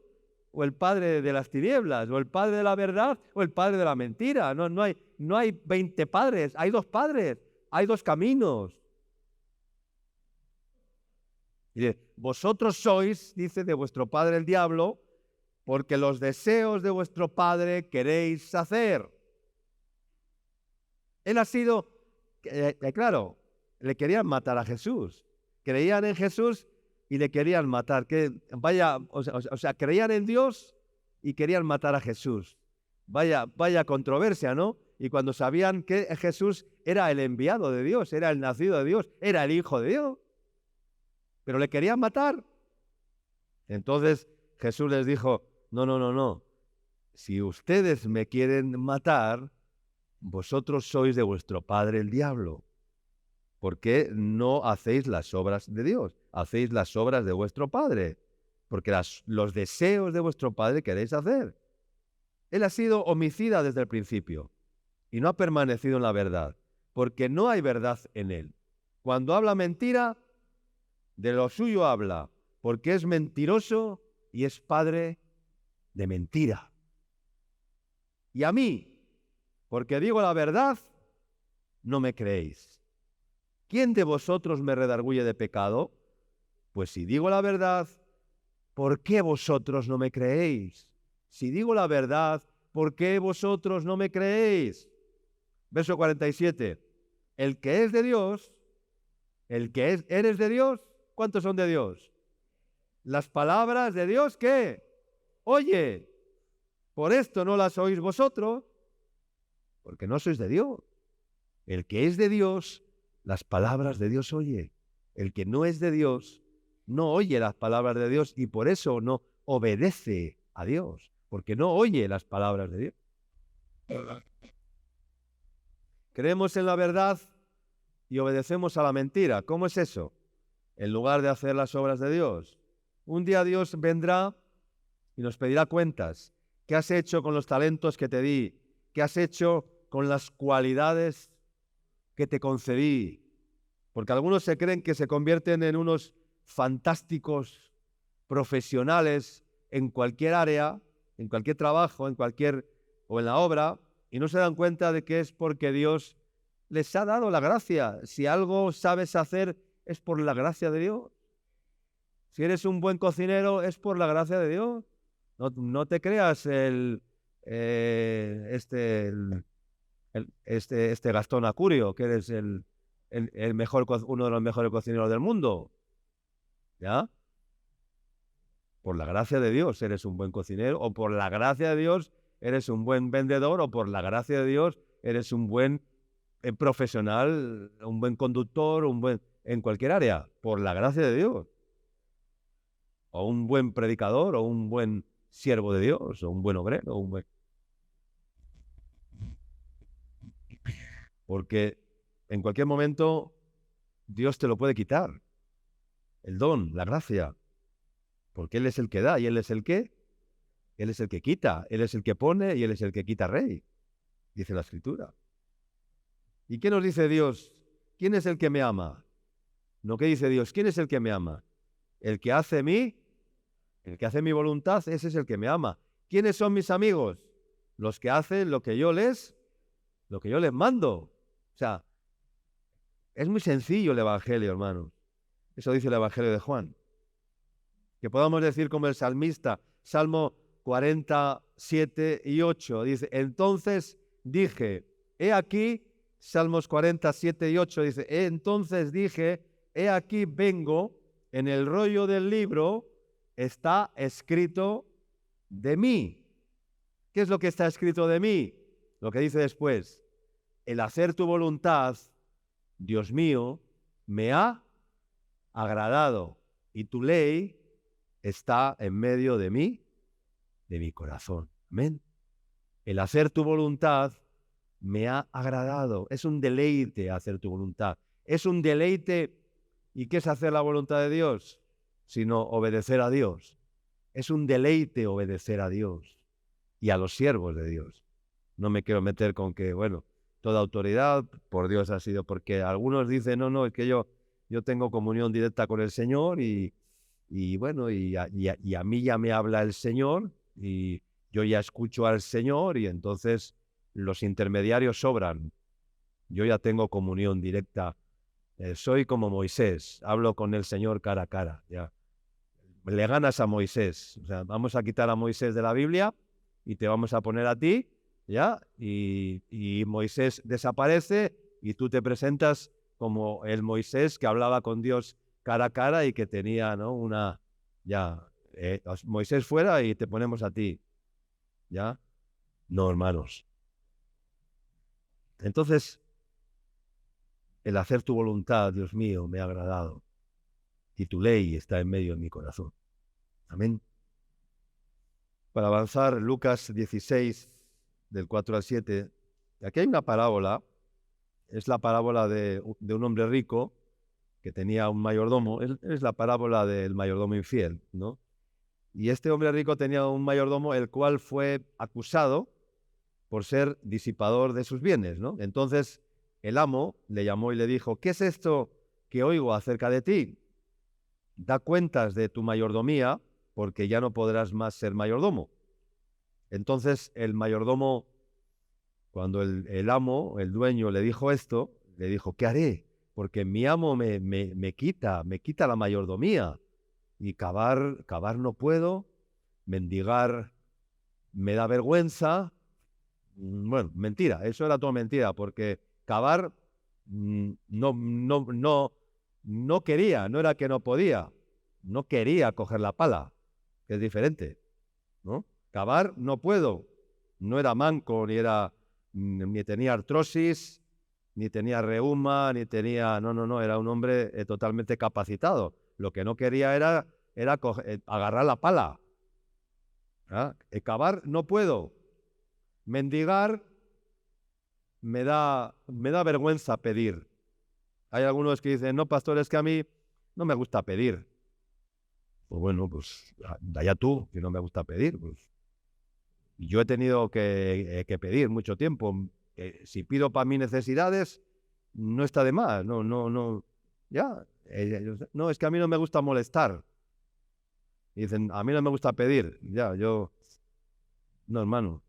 o el padre de las tinieblas, o el padre de la verdad, o el padre de la mentira? No hay 20 padres, hay 2 padres, hay 2 caminos. Y dice, vosotros sois, dice, de vuestro padre el diablo, porque los deseos de vuestro padre queréis hacer. Él ha sido, claro, le querían matar a Jesús. Creían en Jesús y le querían matar. O sea, creían en Dios y querían matar a Jesús. Vaya controversia, ¿no? Y cuando sabían que Jesús era el enviado de Dios, era el nacido de Dios, era el hijo de Dios, pero le querían matar. Entonces Jesús les dijo, no. Si ustedes me quieren matar, vosotros sois de vuestro padre el diablo. ¿Por qué no hacéis las obras de Dios? Hacéis las obras de vuestro padre, porque los deseos de vuestro padre queréis hacer. Él ha sido homicida desde el principio y no ha permanecido en la verdad, porque no hay verdad en él. Cuando habla mentira, de lo suyo habla, porque es mentiroso y es padre de mentira. Y a mí, porque digo la verdad, no me creéis. ¿Quién de vosotros me redarguye de pecado? Pues si digo la verdad, ¿por qué vosotros no me creéis? Si digo la verdad, ¿por qué vosotros no me creéis? Verso 47. El que es de Dios, eres de Dios, ¿cuántos son de Dios? Las palabras de Dios, ¿qué? Oye, por esto no las oís vosotros, porque no sois de Dios. El que es de Dios, las palabras de Dios oye. El que no es de Dios, no oye las palabras de Dios y por eso no obedece a Dios, porque no oye las palabras de Dios. Creemos en la verdad y obedecemos a la mentira. ¿Cómo es eso? En lugar de hacer las obras de Dios. Un día Dios vendrá y nos pedirá cuentas. ¿Qué has hecho con los talentos que te di? ¿Qué has hecho con las cualidades que te concedí? Porque algunos se creen que se convierten en unos fantásticos profesionales en cualquier área, en cualquier trabajo, o en la obra, y no se dan cuenta de que es porque Dios les ha dado la gracia. Si algo sabes hacer, es por la gracia de Dios. Si eres un buen cocinero, es por la gracia de Dios. No te creas este Gastón Acurio, que eres uno de los mejores cocineros del mundo. ¿Ya? Por la gracia de Dios eres un buen cocinero, o por la gracia de Dios eres un buen vendedor, o por la gracia de Dios eres un buen profesional, un buen conductor, en cualquier área, por la gracia de Dios. O un buen predicador, o un buen siervo de Dios, o un buen obrero, Porque en cualquier momento Dios te lo puede quitar. El don, la gracia. Porque Él es el que da y Él es el que quita. Él es el que pone y Él es el que quita rey. Dice la Escritura. ¿Y qué nos dice Dios? ¿Quién es el que me ama? No, ¿qué dice Dios? ¿Quién es el que me ama? El que hace mi voluntad, ese es el que me ama. ¿Quiénes son mis amigos? Los que hacen lo que yo les mando. O sea, es muy sencillo el Evangelio, hermanos. Eso dice el Evangelio de Juan. Que podamos decir como el salmista, Salmo 47 y 8, dice, entonces dije, he aquí, Salmos 47 y 8, dice, entonces dije, he aquí vengo, en el rollo del libro está escrito de mí. ¿Qué es lo que está escrito de mí? Lo que dice después, el hacer tu voluntad, Dios mío, me ha agradado, y tu ley está en medio de mí, de mi corazón. Amén. El hacer tu voluntad me ha agradado. Es un deleite hacer tu voluntad. Es un deleite. ¿Y qué es hacer la voluntad de Dios? Sino obedecer a Dios. Es un deleite obedecer a Dios y a los siervos de Dios. No me quiero meter con que, bueno, toda autoridad por Dios ha sido, porque algunos dicen, no, es que yo tengo comunión directa con el Señor y bueno, y a mí ya me habla el Señor y yo ya escucho al Señor y entonces los intermediarios sobran. Yo ya tengo comunión directa. Soy como Moisés, hablo con el Señor cara a cara. Ya. Le ganas a Moisés. O sea, vamos a quitar a Moisés de la Biblia y te vamos a poner a ti, ¿ya? Y Moisés desaparece y tú te presentas como el Moisés que hablaba con Dios cara a cara y que tenía, ¿no? Moisés fuera y te ponemos a ti, ¿ya? No, hermanos. Entonces, el hacer tu voluntad, Dios mío, me ha agradado y tu ley está en medio de mi corazón. Amén. Para avanzar, Lucas 16, del 4 al 7, aquí hay una parábola, es la parábola de un hombre rico que tenía un mayordomo, es la parábola del mayordomo infiel, ¿no? Y este hombre rico tenía un mayordomo el cual fue acusado por ser disipador de sus bienes, ¿no? Entonces el amo le llamó y le dijo, ¿qué es esto que oigo acerca de ti? Da cuentas de tu mayordomía, porque ya no podrás más ser mayordomo. Entonces el mayordomo, cuando el amo, el dueño, le dijo esto, le dijo, ¿qué haré? Porque mi amo me quita la mayordomía. Y cavar no puedo, mendigar me da vergüenza. Bueno, mentira, eso era todo mentira, porque cavar no quería, no era que no podía, no quería coger la pala, que es diferente, ¿no? Cavar no puedo, no era manco, ni tenía artrosis, ni tenía reuma, no, era un hombre totalmente capacitado. Lo que no quería era agarrar la pala. ¿Ah? Cavar no puedo. Mendigar me da vergüenza pedir. Hay algunos que dicen, no, pastor, es que a mí no me gusta pedir. Pues bueno, pues allá tú, que no me gusta pedir. Pues yo he tenido que pedir mucho tiempo. Si pido para mis necesidades, no está de más. No. Ya. No, es que a mí no me gusta molestar. Y dicen, a mí no me gusta pedir. Ya, yo No, hermano.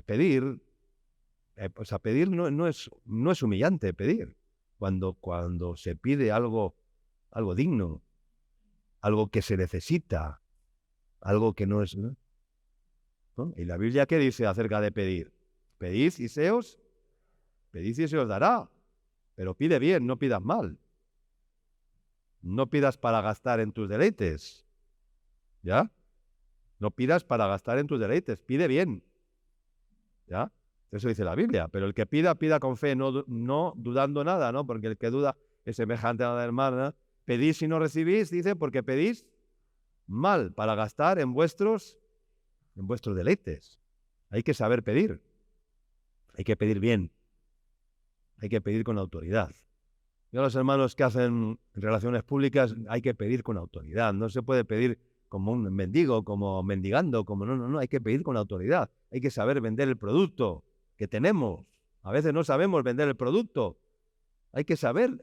Pedir, pedir no es humillante pedir. Cuando se pide algo digno, algo que se necesita, algo que no es, ¿no? ¿No? ¿Y la Biblia qué dice acerca de pedir? Pedid y se os dará. Pero pide bien, no pidas mal. No pidas para gastar en tus deleites. ¿Ya? No pidas para gastar en tus deleites. Pide bien. ¿Ya? Eso dice la Biblia. Pero el que pida, pida con fe, no dudando nada, ¿no? Porque el que duda es semejante a la hermana. Pedís y no recibís, dice, porque pedís mal para gastar en vuestros deleites. Hay que saber pedir. Hay que pedir bien. Hay que pedir con autoridad. Yo a los hermanos que hacen relaciones públicas hay que pedir con autoridad. No se puede pedir como un mendigo, como mendigando, como no. Hay que pedir con autoridad. Hay que saber vender el producto que tenemos. A veces no sabemos vender el producto. Hay que saber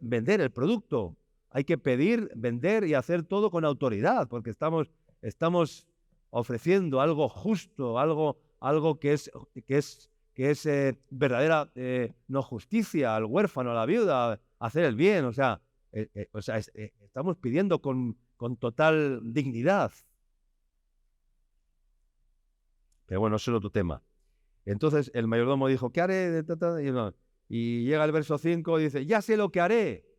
vender el producto. Hay que pedir, vender y hacer todo con autoridad, porque estamos ofreciendo algo justo, algo que es verdadera no justicia al huérfano, a la viuda, hacer el bien. Estamos pidiendo con total dignidad. Pero bueno, eso es otro tema. Entonces el mayordomo dijo, ¿qué haré? Y llega el verso 5 y dice, ya sé lo que haré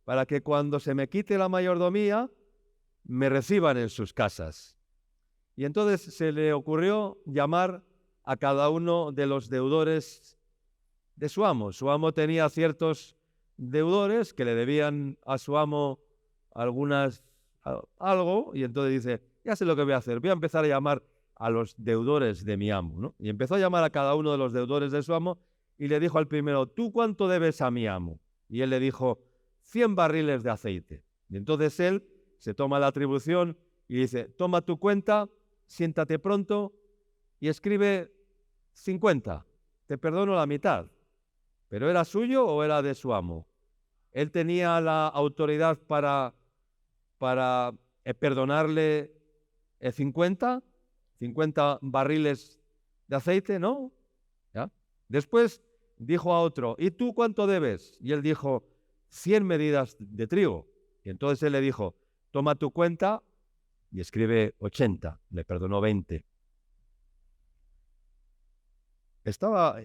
para que cuando se me quite la mayordomía me reciban en sus casas. Y entonces se le ocurrió llamar a cada uno de los deudores de su amo. Su amo tenía ciertos deudores que le debían a su amo algo, y entonces dice, ya sé lo que voy a hacer, voy a empezar a llamar a los deudores de mi amo, ¿no? Y empezó a llamar a cada uno de los deudores de su amo y le dijo al primero, ¿tú cuánto debes a mi amo? Y él le dijo, 100 barriles de aceite. Y entonces él se toma la atribución y dice, toma tu cuenta, siéntate pronto y escribe 50. Te perdono la mitad. ¿Pero era suyo o era de su amo? Él tenía la autoridad para perdonarle 50 barriles de aceite, ¿no? ¿Ya? Después dijo a otro, ¿y tú cuánto debes? Y él dijo, 100 medidas de trigo. Y entonces él le dijo, toma tu cuenta y escribe 80. Le perdonó 20. Estaba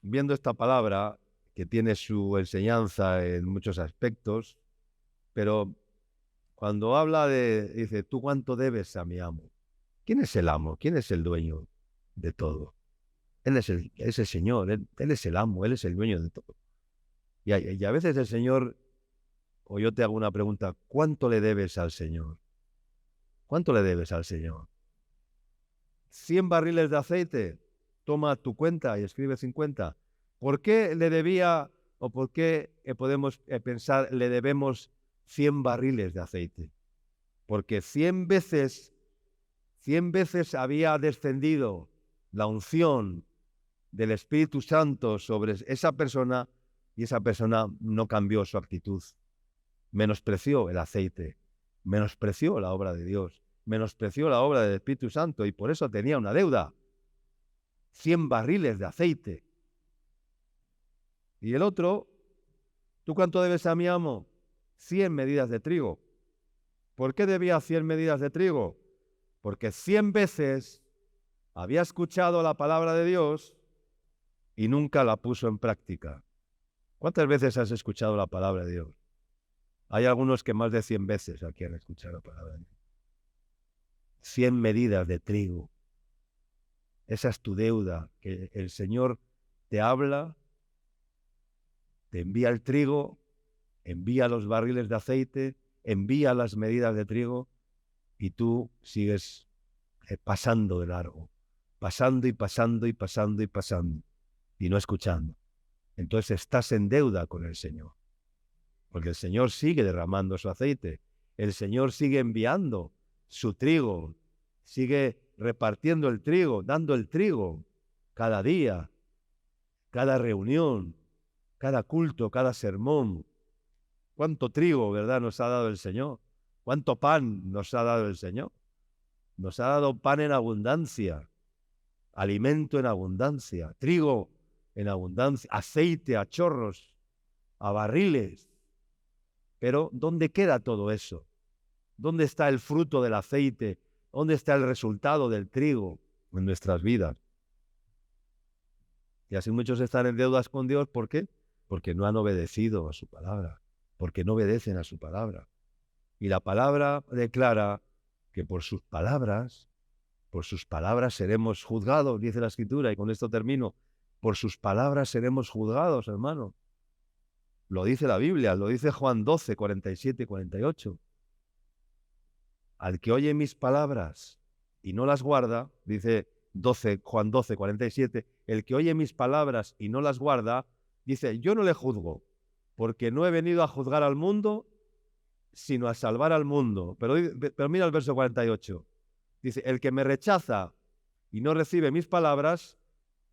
viendo esta palabra que tiene su enseñanza en muchos aspectos, pero cuando habla dice, ¿tú cuánto debes a mi amo? ¿Quién es el amo? ¿Quién es el dueño de todo? Él es el Señor, él es el amo, Él es el dueño de todo. Y a veces el Señor, o yo te hago una pregunta, ¿cuánto le debes al Señor? ¿Cuánto le debes al Señor? 100 barriles de aceite, toma tu cuenta y escribe 50. ¿Por qué le debía, o por qué podemos pensar, le debemos 100 barriles de aceite? Porque 100 veces había descendido la unción del Espíritu Santo sobre esa persona y esa persona no cambió su actitud. Menospreció el aceite, menospreció la obra de Dios, menospreció la obra del Espíritu Santo y por eso tenía una deuda. 100 barriles de aceite. Y el otro, ¿tú cuánto debes a mi amo? 100 medidas de trigo. ¿Por qué debía 100 medidas de trigo? Porque 100 veces había escuchado la palabra de Dios y nunca la puso en práctica. ¿Cuántas veces has escuchado la palabra de Dios? Hay algunos que más de 100 veces aquí han escuchado la palabra de Dios. 100 medidas de trigo. Esa es tu deuda, que el Señor te habla, te envía el trigo, envía los barriles de aceite, envía las medidas de trigo y tú sigues pasando de largo, pasando y pasando y pasando y pasando y no escuchando. Entonces estás en deuda con el Señor, porque el Señor sigue derramando su aceite, el Señor sigue enviando su trigo, sigue repartiendo el trigo, dando el trigo cada día, cada reunión, cada culto, cada sermón. ¿Cuánto trigo, verdad, nos ha dado el Señor? ¿Cuánto pan nos ha dado el Señor? Nos ha dado pan en abundancia, alimento en abundancia, trigo en abundancia, aceite a chorros, a barriles. Pero ¿dónde queda todo eso? ¿Dónde está el fruto del aceite? ¿Dónde está el resultado del trigo en nuestras vidas? Y así muchos están en deudas con Dios. ¿Por qué? Porque no han obedecido a su palabra, porque no obedecen a su palabra. Y la palabra declara que por sus palabras seremos juzgados, dice la Escritura, y con esto termino. Por sus palabras seremos juzgados, hermano. Lo dice la Biblia, lo dice Juan 12, 47 y 48. Al que oye mis palabras y no las guarda, dice Juan 12, 47, el que oye mis palabras y no las guarda, dice, yo no le juzgo, porque no he venido a juzgar al mundo, sino a salvar al mundo. Pero mira el verso 48. Dice, el que me rechaza y no recibe mis palabras,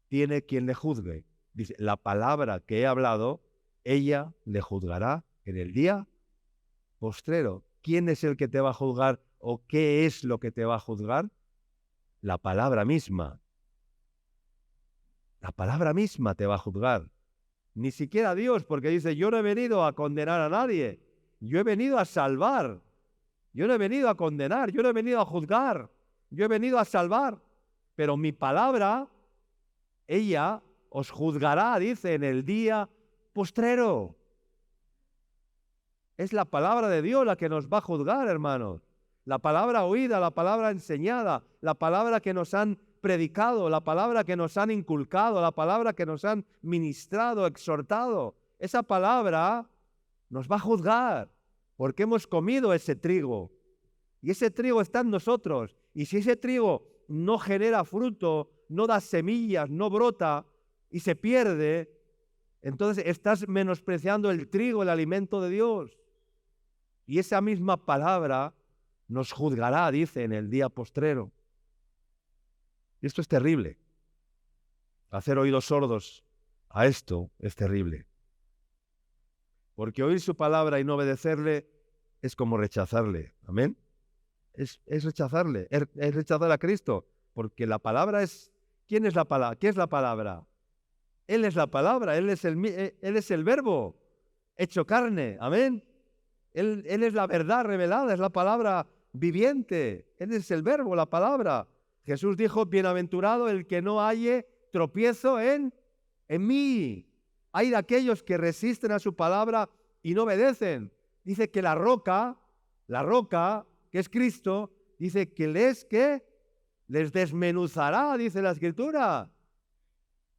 tiene quien le juzgue. Dice, la palabra que he hablado, ella le juzgará en el día postrero. ¿Quién es el que te va a juzgar o qué es lo que te va a juzgar? La palabra misma. La palabra misma te va a juzgar. Ni siquiera Dios, porque dice, yo no he venido a condenar a nadie. Yo he venido a salvar. Yo no he venido a condenar. Yo no he venido a juzgar. Yo he venido a salvar. Pero mi palabra, ella os juzgará, dice, en el día postrero. Es la palabra de Dios la que nos va a juzgar, hermanos. La palabra oída, la palabra enseñada, la palabra que nos han predicado, la palabra que nos han inculcado, la palabra que nos han ministrado, exhortado. Esa palabra nos va a juzgar porque hemos comido ese trigo. Y ese trigo está en nosotros. Y si ese trigo no genera fruto, no da semillas, no brota y se pierde, entonces estás menospreciando el trigo, el alimento de Dios. Y esa misma palabra nos juzgará, dice, en el día postrero. Y esto es terrible. Hacer oídos sordos a esto es terrible. Porque oír su palabra y no obedecerle es como rechazarle. ¿Amén? Es rechazarle, es rechazar a Cristo. Porque la palabra es... ¿Quién es la palabra? ¿Qué es la palabra? Él es la palabra, Él es el verbo hecho carne. ¿Amén? Él es la verdad revelada, es la palabra viviente. Él es el verbo, la palabra. Jesús dijo, bienaventurado el que no halle tropiezo en mí. Hay de aquellos que resisten a su palabra y no obedecen. Dice que la roca, que es Cristo, dice que les desmenuzará, dice la Escritura.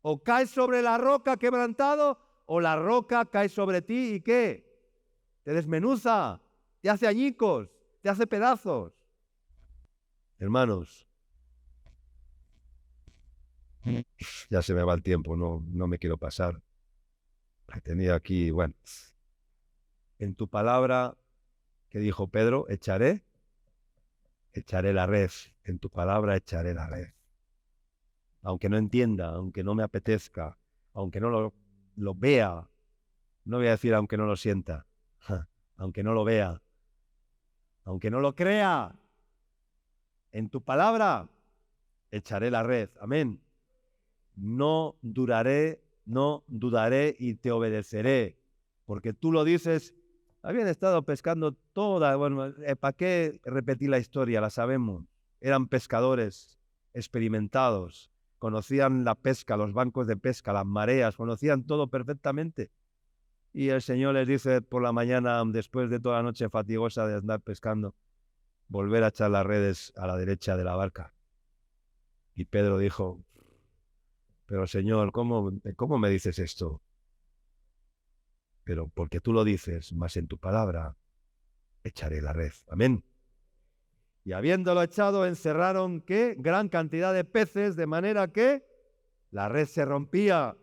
O caes sobre la roca quebrantado, o la roca cae sobre ti y ¿qué? Te desmenuza, te hace añicos, te hace pedazos. Hermanos, ya se me va el tiempo, no me quiero pasar. Tenía aquí, bueno, en tu palabra que dijo Pedro, echaré la red. En tu palabra echaré la red. Aunque no entienda, aunque no me apetezca, aunque no lo vea, no voy a decir aunque no lo sienta, aunque no lo vea, aunque no lo crea, en tu palabra echaré la red. Amén. No dudaré y te obedeceré, porque tú lo dices. Habían estado pescando toda, bueno, ¿para qué repetir la historia? La sabemos. Eran pescadores experimentados, conocían la pesca, los bancos de pesca, las mareas, conocían todo perfectamente. Y el Señor les dice por la mañana, después de toda la noche fatigosa de andar pescando, volver a echar las redes a la derecha de la barca. Y Pedro dijo, pero Señor, ¿cómo me dices esto? Pero porque tú lo dices, más en tu palabra echaré la red. Amén. Y habiéndolo echado, encerraron, ¿qué? Gran cantidad de peces, de manera que la red se rompía.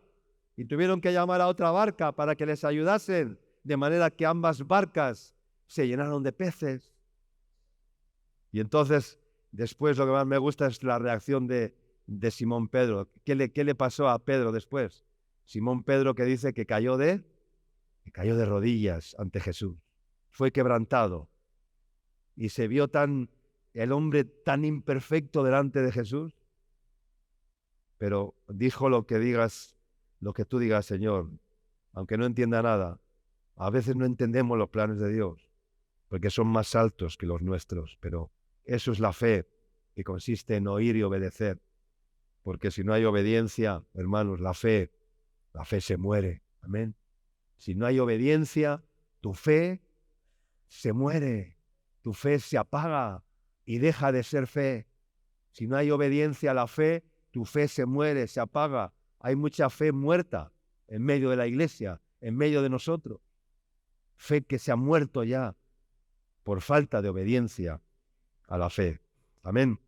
Y tuvieron que llamar a otra barca para que les ayudasen, de manera que ambas barcas se llenaron de peces. Y entonces, después lo que más me gusta es la reacción de Simón Pedro. ¿Qué le pasó a Pedro después? Simón Pedro que dice que cayó de rodillas ante Jesús. Fue quebrantado. Y se vio tan el hombre tan imperfecto delante de Jesús, pero dijo lo que tú digas, Señor, aunque no entienda nada. A veces no entendemos los planes de Dios, porque son más altos que los nuestros, pero eso es la fe, que consiste en oír y obedecer, porque si no hay obediencia, hermanos, la fe se muere, amén. Si no hay obediencia, tu fe se muere, tu fe se apaga y deja de ser fe. Si no hay obediencia a la fe, tu fe se muere, se apaga. Hay mucha fe muerta en medio de la iglesia, en medio de nosotros. Fe que se ha muerto ya por falta de obediencia a la fe. Amén.